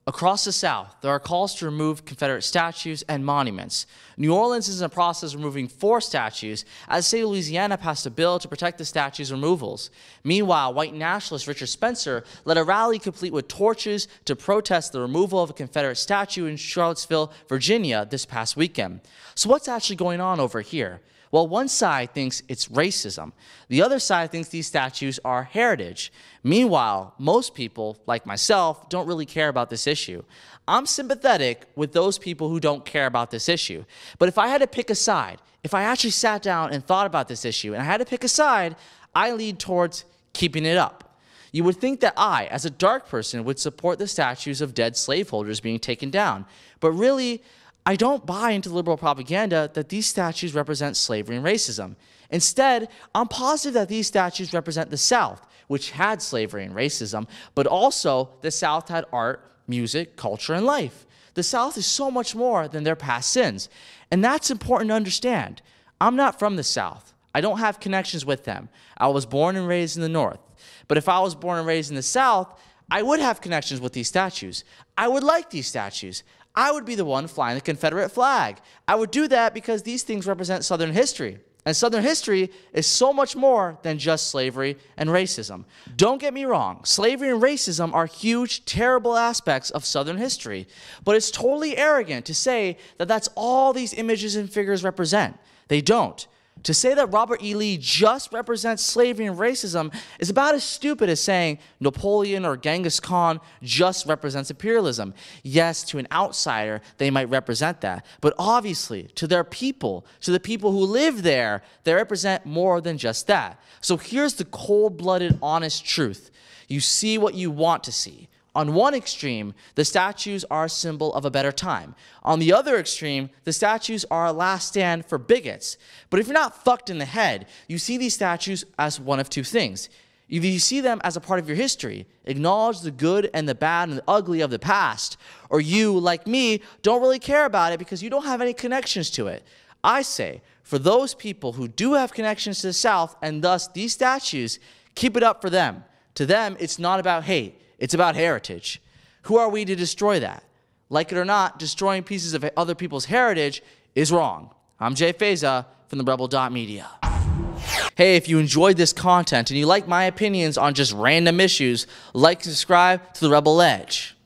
Across the South, there are calls to remove Confederate statues and monuments. New Orleans is in the process of removing 4 statues, as the state of Louisiana passed a bill to protect the statues' removals. Meanwhile, white nationalist Richard Spencer led a rally complete with torches to protest the removal of a Confederate statue in Charlottesville, Virginia this past weekend. So what's actually going on over here? Well, one side thinks it's racism. The other side thinks these statues are heritage. Meanwhile, most people, like myself, don't really care about this issue. I'm sympathetic with those people who don't care about this issue. But if I had to pick a side, if I actually sat down and thought about this issue and I had to pick a side, I lean towards keeping it up. You would think that I, as a dark person, would support the statues of dead slaveholders being taken down. But really, I don't buy into liberal propaganda that these statues represent slavery and racism. Instead, I'm positive that these statues represent the South, which had slavery and racism, but also the South had art, music, culture, and life. The South is so much more than their past sins, and that's important to understand. I'm not from the South. I don't have connections with them. I was born and raised in the North. But if I was born and raised in the South, I would have connections with these statues. I would like these statues. I would be the one flying the Confederate flag. I would do that because these things represent Southern history. And Southern history is so much more than just slavery and racism. Don't get me wrong, slavery and racism are huge, terrible aspects of Southern history. But it's totally arrogant to say that that's all these images and figures represent. They don't. To say that Robert E. Lee just represents slavery and racism is about as stupid as saying Napoleon or Genghis Khan just represents imperialism. Yes, to an outsider, they might represent that. But obviously, to their people, to the people who live there, they represent more than just that. So here's the cold-blooded, honest truth. You see what you want to see. On one extreme, the statues are a symbol of a better time. On the other extreme, the statues are a last stand for bigots. But if you're not fucked in the head, you see these statues as one of two things. Either you see them as a part of your history, acknowledge the good and the bad and the ugly of the past, or you, like me, don't really care about it because you don't have any connections to it. I say, for those people who do have connections to the South, and thus these statues, keep it up for them. To them, it's not about hate. It's about heritage. Who are we to destroy that? Like it or not, destroying pieces of other people's heritage is wrong. I'm Fayza from the Rebel.media. Hey, if you enjoyed this content and you like my opinions on just random issues, like and subscribe to the Rebel Edge.